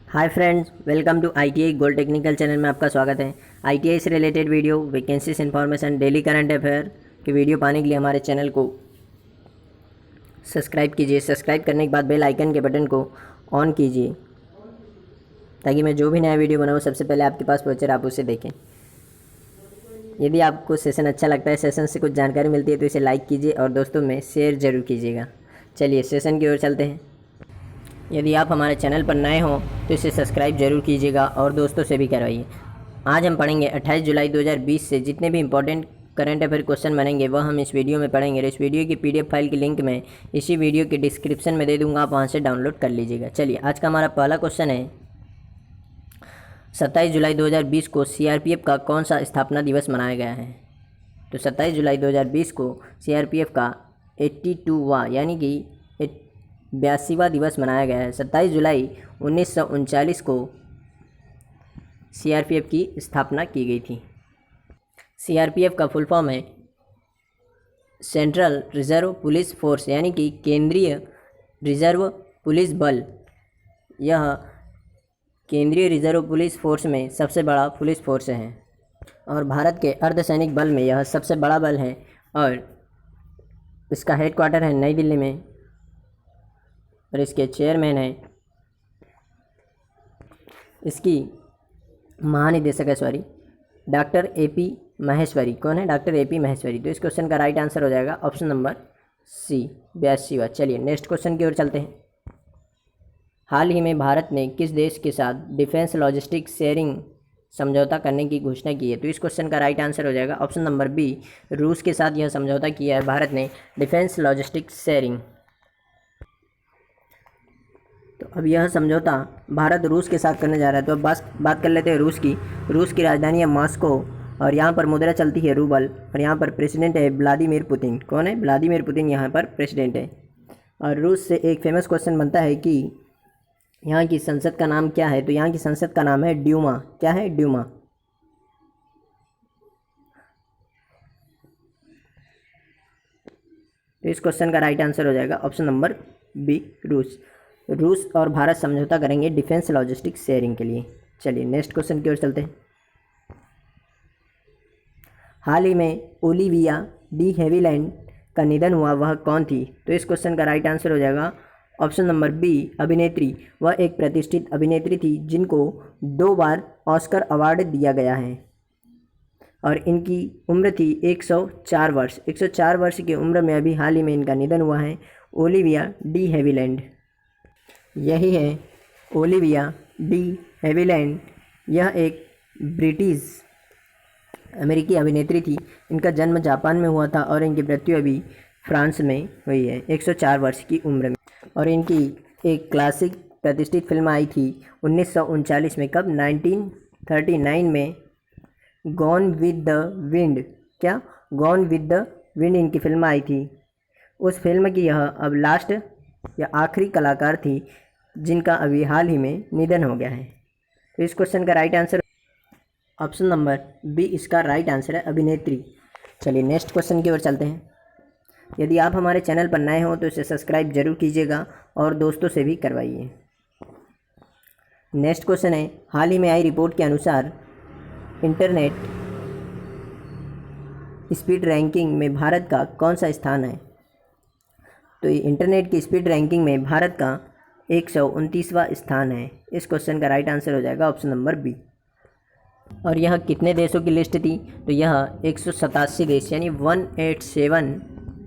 Hi friends, welcome to ITI gold technical channel में आपका स्वागत है। ITI से related video, vacancies information, daily current affair की वीडियो पाने के लिए हमारे चैनल को सब्सक्राइब कीजिए। सब्सक्राइब करने के बाद बेल आइकन के बटन को ऑन कीजिए ताकि मैं जो भी नया वीडियो बनाऊँ सबसे पहले आपके पास पहुँचे और आप उसे देखें। यदि आपको सेशन अच्छा लगता है, सेशन से कुछ जानकारी मिलती है तो इसे लाइक कीजिए और दोस्तों में शेयर ज़रूर कीजिएगा। चलिए सेशन की ओर चलते हैं। यदि आप हमारे चैनल पर नए हों तो इसे सब्सक्राइब जरूर कीजिएगा और दोस्तों से भी करवाइए। आज हम पढ़ेंगे 28 जुलाई 2020 से जितने भी इंपॉर्टेंट करंट अफेयर क्वेश्चन बनेंगे वह हम इस वीडियो में पढ़ेंगे। और इस वीडियो की PDF फाइल की लिंक मैं इसी वीडियो के डिस्क्रिप्शन में दे दूँगा, आप वहाँ से डाउनलोड कर लीजिएगा। चलिए आज का हमारा पहला क्वेश्चन है, 27 जुलाई 2020 को CRPF का कौन सा स्थापना दिवस मनाया गया है? तो 27 जुलाई 2020 को CRPF का 82वां यानी कि 82वां दिवस मनाया गया है। 27 जुलाई 1939 को CRPF की स्थापना की गई थी। CRPF का फुल फॉर्म है सेंट्रल रिजर्व पुलिस फोर्स यानी कि केंद्रीय रिजर्व पुलिस बल। यह केंद्रीय रिजर्व पुलिस फोर्स में सबसे बड़ा पुलिस फोर्स है और भारत के अर्धसैनिक बल में यह सबसे बड़ा बल है और इसका हेडक्वार्टर है नई दिल्ली में और इसके चेयरमैन है, इसकी महानिदेशक है डॉक्टर AP महेश्वरी। कौन है? Doctor AP Maheshwari. तो इस क्वेश्चन का राइट आंसर हो जाएगा ऑप्शन नंबर C 82वां। चलिए नेक्स्ट क्वेश्चन की ओर चलते हैं। हाल ही में भारत ने किस देश के साथ डिफेंस लॉजिस्टिक्स शेयरिंग समझौता करने की घोषणा की है? तो इस क्वेश्चन का राइट आंसर हो जाएगा ऑप्शन नंबर B, रूस के साथ यह समझौता किया है भारत ने, डिफेंस लॉजिस्टिक्स शेयरिंग। तो अब यह समझौता भारत रूस के साथ करने जा रहा है। तो अब बात कर लेते हैं रूस की। रूस की राजधानी है मॉस्को और यहाँ पर मुद्रा चलती है रूबल और यहाँ पर प्रेसिडेंट है व्लादिमीर पुतिन। कौन है? व्लादिमीर पुतिन यहाँ पर प्रेसिडेंट है। और रूस से एक फेमस क्वेश्चन बनता है कि यहाँ की संसद का नाम क्या है? तो यहाँ की संसद का नाम है ड्यूमा। क्या है? ड्यूमा। तो इस क्वेश्चन का राइट आंसर हो जाएगा ऑप्शन नंबर B, रूस और भारत समझौता करेंगे डिफेंस लॉजिस्टिक्स शेयरिंग के लिए। चलिए नेक्स्ट क्वेश्चन की ओर चलते हैं। हाल ही में ओलिविया डी हेविलैंड का निधन हुआ, वह कौन थी? तो इस क्वेश्चन का राइट आंसर हो जाएगा ऑप्शन नंबर B, अभिनेत्री। वह एक प्रतिष्ठित अभिनेत्री थी जिनको 2 बार ऑस्कर अवार्ड दिया गया है और इनकी उम्र थी 104 वर्ष। 104 वर्ष की उम्र में अभी हाल ही में इनका निधन हुआ है, ओलिविया डी हेविलैंड। यही है ओलिविया डी हेविलैंड। यह एक ब्रिटिश अमेरिकी अभिनेत्री थी। इनका जन्म जापान में हुआ था और इनकी मृत्यु अभी फ्रांस में हुई है 104 वर्ष की उम्र में। और इनकी एक क्लासिक प्रतिष्ठित फिल्म आई थी 1939 में। कब? 1939 में, गॉन विद द विंड। क्या? गॉन विद द विंड इनकी फिल्म आई थी। उस फिल्म की यह अब लास्ट या आखिरी कलाकार थी जिनका अभी हाल ही में निधन हो गया है। तो इस क्वेश्चन का right answer option number B, इसका राइट आंसर है अभिनेत्री। चलिए नेक्स्ट क्वेश्चन की ओर चलते हैं। यदि आप हमारे चैनल पर नए हों तो इसे सब्सक्राइब जरूर कीजिएगा और दोस्तों से भी करवाइए। नेक्स्ट क्वेश्चन है, हाल ही में आई रिपोर्ट के अनुसार इंटरनेट स्पीड रैंकिंग में भारत का कौन सा स्थान है? तो इंटरनेट की स्पीड रैंकिंग में भारत का 129वां स्थान है। इस क्वेश्चन का राइट आंसर हो जाएगा ऑप्शन नंबर B। और यह कितने देशों की लिस्ट थी? तो यह 187 देश यानी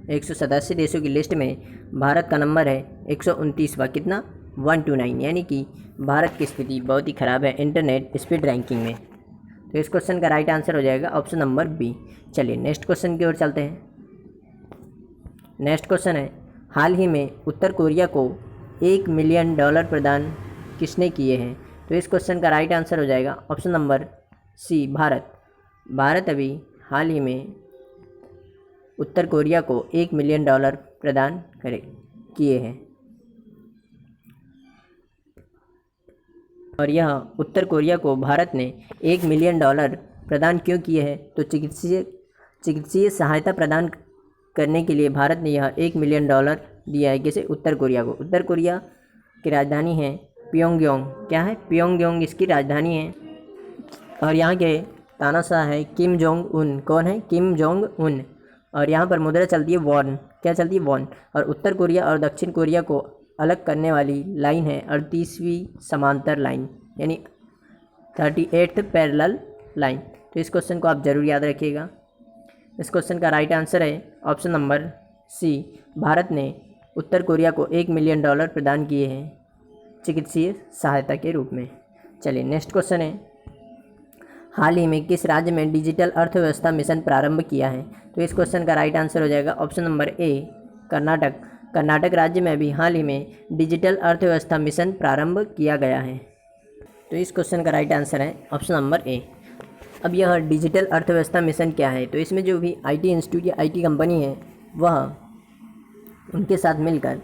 187 देशों की लिस्ट में भारत का नंबर है 129वां। कितना? 129, यानी कि भारत की स्थिति बहुत ही ख़राब है इंटरनेट स्पीड रैंकिंग में। तो इस क्वेश्चन का राइट आंसर हो जाएगा ऑप्शन नंबर B। चलिए नेक्स्ट क्वेश्चन की ओर चलते हैं। नेक्स्ट क्वेश्चन है, हाल ही में उत्तर कोरिया को $1 मिलियन प्रदान किसने किए हैं? तो इस क्वेश्चन का राइट आंसर हो जाएगा option number C, Bharat. Bharat अभी हाल ही में उत्तर कोरिया को $1 मिलियन प्रदान किए हैं। और यह उत्तर कोरिया को भारत ने $1 मिलियन प्रदान क्यों किए हैं? तो चिकित्सीय सहायता प्रदान करने के लिए भारत ने यह $1 मिलियन दिया है। किसे? उत्तर कोरिया को। उत्तर कोरिया की राजधानी है प्योंगयांग। क्या है? प्योंगयांग इसकी राजधानी है। और यहाँ के तानाशाह है किम जोंग उन। कौन है? Kim Jong Un. और यहाँ पर मुद्रा चलती है वॉन। क्या चलती है? वॉन। और उत्तर कोरिया और दक्षिण कोरिया को अलग करने वाली लाइन है 38वीं समांतर लाइन, यानी 38th पैरेलल लाइन। तो इस क्वेश्चन को आप जरूर याद रखिएगा। इस क्वेश्चन का राइट आंसर है ऑप्शन नंबर सी। भारत ने उत्तर कोरिया को $1 मिलियन प्रदान किए हैं चिकित्सीय सहायता के रूप में। चलिए नेक्स्ट क्वेश्चन है, हाल ही में किस राज्य में डिजिटल अर्थव्यवस्था मिशन प्रारंभ किया है? तो इस क्वेश्चन का राइट आंसर हो जाएगा option number A, Karnataka. Karnataka राज्य में भी हाल ही में डिजिटल अर्थव्यवस्था मिशन प्रारंभ किया गया है। तो इस क्वेश्चन का राइट आंसर है ऑप्शन नंबर ए। अब यह डिजिटल अर्थव्यवस्था मिशन क्या है? तो इसमें जो भी आईटी इंस्टीट्यूट या आईटी कंपनी है वह उनके साथ मिलकर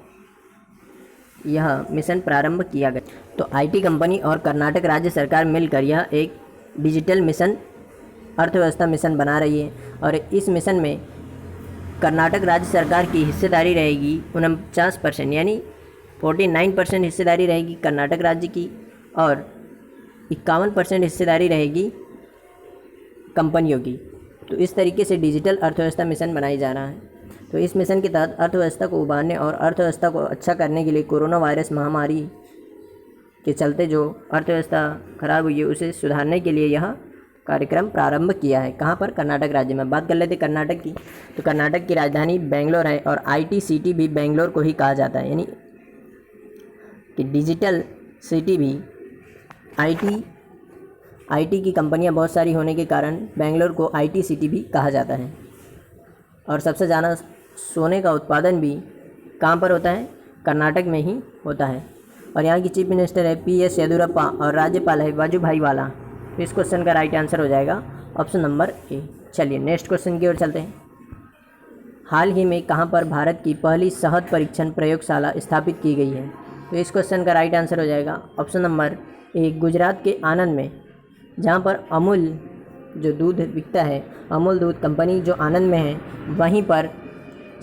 यह मिशन प्रारंभ किया गया। तो आईटी कंपनी और कर्नाटक राज्य सरकार मिलकर यह एक डिजिटल मिशन अर्थव्यवस्था मिशन बना रही है। और इस मिशन में कर्नाटक राज्य सरकार की हिस्सेदारी रहेगी 49%, यानी 49% हिस्सेदारी रहेगी कर्नाटक राज्य की और 51% हिस्सेदारी रहेगी कंपनियों की। तो इस तरीके से डिजिटल अर्थव्यवस्था मिशन बनाई जा रहा है। तो इस मिशन के तहत अर्थव्यवस्था को उभारने और अर्थव्यवस्था को अच्छा करने के लिए कोरोना वायरस महामारी के चलते जो अर्थव्यवस्था खराब हुई है उसे सुधारने के लिए यह कार्यक्रम प्रारंभ किया है। कहाँ पर? कर्नाटक राज्य में। बात कर लेते कर्नाटक की। तो कर्नाटक की राजधानी बेंगलोर है और आईटी सिटी भी बेंगलोर को ही कहा जाता है, यानी कि डिजिटल सिटी भी आईटी की कंपनियां बहुत सारी होने के कारण बेंगलोर को आईटी सिटी भी कहा जाता है। और सबसे ज़्यादा सोने का उत्पादन भी कहाँ पर होता है? कर्नाटक में ही होता है। और यहाँ की चीफ मिनिस्टर है PS येदियुरप्पा और राज्यपाल है वाजुभाई वाला। तो इस क्वेश्चन का राइट आंसर हो जाएगा ऑप्शन नंबर ए। चलिए नेक्स्ट क्वेश्चन की ओर चलते हैं। हाल ही में कहाँ पर भारत की पहली शहद परीक्षण प्रयोगशाला स्थापित की गई है? तो इस क्वेश्चन का राइट आंसर हो जाएगा ऑप्शन नंबर ए, गुजरात के आनंद में, जहाँ पर अमूल जो दूध बिकता है, अमूल दूध कंपनी जो आनंद में है, वहीं पर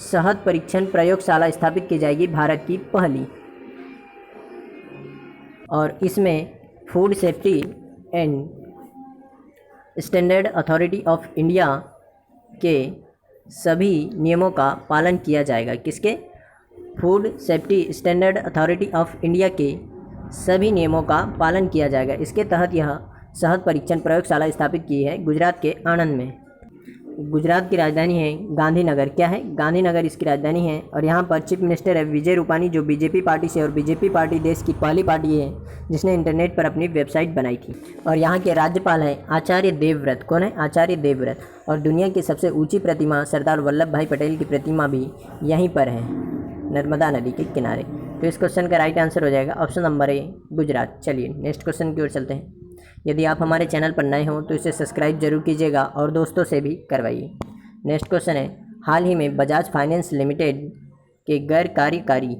शहद परीक्षण प्रयोगशाला स्थापित की जाएगी, भारत की पहली। और इसमें food safety and standard authority of India के सभी नियमों का पालन किया जाएगा। किसके? Food safety standard authority of India के सभी नियमों का पालन किया जाएगा। इसके तहत यह शहद परीक्षण प्रयोगशाला स्थापित की है गुजरात के आनंद में। गुजरात की राजधानी है गांधीनगर। क्या है? गांधीनगर इसकी राजधानी है। और यहाँ पर चीफ मिनिस्टर है विजय रूपानी, जो बीजेपी पार्टी से, और बीजेपी पार्टी देश की पहली पार्टी है जिसने इंटरनेट पर अपनी वेबसाइट बनाई थी। और यहाँ के राज्यपाल हैं आचार्य देवव्रत। कौन है? आचार्य देवव्रत। और दुनिया की सबसे ऊंची प्रतिमा सरदार वल्लभ भाई पटेल की प्रतिमा भी यहीं पर है, नर्मदा नदी के किनारे। तो इस क्वेश्चन का राइट आंसर हो जाएगा ऑप्शन नंबर ए, गुजरात। चलिए नेक्स्ट क्वेश्चन की ओर चलते हैं। यदि आप हमारे चैनल पर नए हों तो इसे सब्सक्राइब जरूर कीजिएगा और दोस्तों से भी करवाइए। नेक्स्ट क्वेश्चन है, हाल ही में बजाज फाइनेंस लिमिटेड के गैर कार्यकारी,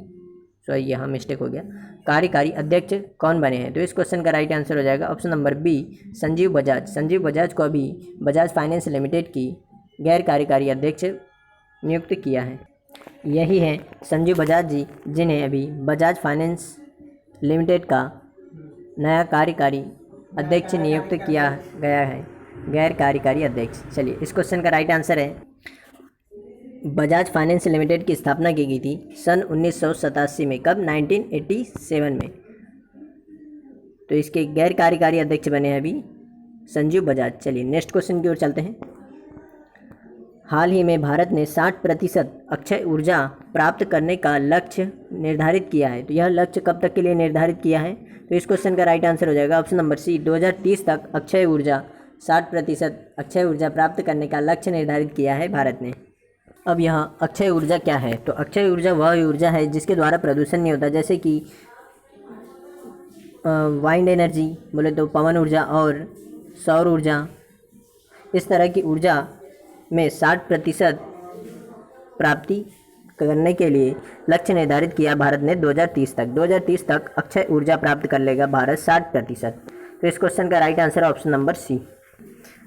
सॉरी यहाँ मिस्टेक हो गया, कार्यकारी अध्यक्ष कौन बने हैं? तो इस क्वेश्चन का राइट आंसर हो जाएगा option number B, Sanjeev Bajaj. Sanjeev Bajaj को अभी बजाज फाइनेंस लिमिटेड की गैर कार्यकारी अध्यक्ष नियुक्त किया है। यही है संजीव बजाज जी, जिन्हें अभी बजाज फाइनेंस लिमिटेड का नया कार्यकारी अध्यक्ष नियुक्त किया गया है, गैर कार्यकारी अध्यक्ष। चलिए इस क्वेश्चन का राइट आंसर है, बजाज फाइनेंस लिमिटेड की स्थापना की गई थी सन 1987 में। कब? 1987 में। तो इसके गैर कार्यकारी अध्यक्ष बने हैं अभी संजीव बजाज। चलिए नेक्स्ट क्वेश्चन की ओर चलते हैं। हाल ही में भारत ने 60% अक्षय ऊर्जा प्राप्त करने का लक्ष्य निर्धारित किया है। तो यह लक्ष्य कब तक के लिए निर्धारित किया है? तो इस क्वेश्चन का राइट आंसर हो जाएगा ऑप्शन नंबर सी, 2030 तक अक्षय ऊर्जा 60% अक्षय ऊर्जा प्राप्त करने का लक्ष्य निर्धारित किया है भारत ने। अब यह अक्षय ऊर्जा क्या है? तो अक्षय ऊर्जा वह ऊर्जा है जिसके द्वारा प्रदूषण नहीं होता, जैसे कि वाइंड एनर्जी बोले तो पवन ऊर्जा और सौर ऊर्जा। इस तरह की ऊर्जा में 60% प्राप्ति करने के लिए लक्ष्य निर्धारित किया भारत ने 2030 तक। 2030 तक अक्षय ऊर्जा प्राप्त कर लेगा भारत 60%। तो इस क्वेश्चन का right answer option number C.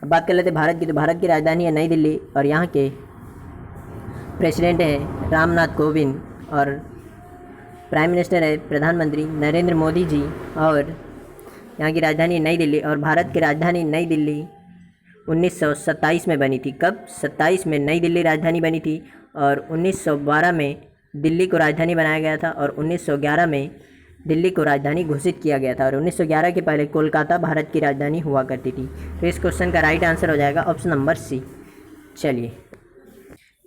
अब बात कर लेते हैं भारत की। तो भारत की राजधानी है नई दिल्ली और यहाँ के प्रेसिडेंट हैं रामनाथ कोविंद। और प्राइम मिनिस्टर है प्रधानमंत्री नरेंद्र मोदी जी, और यहाँ की राजधानी नई दिल्ली, और भारत की राजधानी नई दिल्ली 1927 में बनी थी। कब? 27 में नई दिल्ली राजधानी बनी थी, और 1912 में दिल्ली को राजधानी बनाया गया था, और 1911 में दिल्ली को राजधानी घोषित किया गया था, और 1911 के पहले कोलकाता भारत की राजधानी हुआ करती थी। तो इस क्वेश्चन का राइट आंसर हो जाएगा ऑप्शन नंबर सी। चलिए,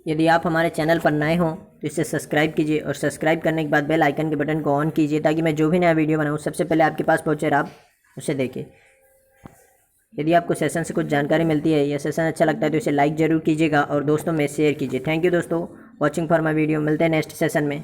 यदि आप हमारे चैनल पर नए हों तो इसे सब्सक्राइब कीजिए, और सब्सक्राइब करने के बाद बेल आइकन के बटन को ऑन कीजिए, ताकि मैं जो भी नया वीडियो बनाऊँ सबसे पहले आपके पास पहुँचे और आप उसे देखें। यदि आपको सेशन से कुछ जानकारी मिलती है या सेशन अच्छा लगता है तो इसे लाइक ज़रूर कीजिएगा और दोस्तों में शेयर कीजिए। थैंक यू दोस्तों, वॉचिंग फॉर माई वीडियो। मिलते हैं नेक्स्ट सेशन में।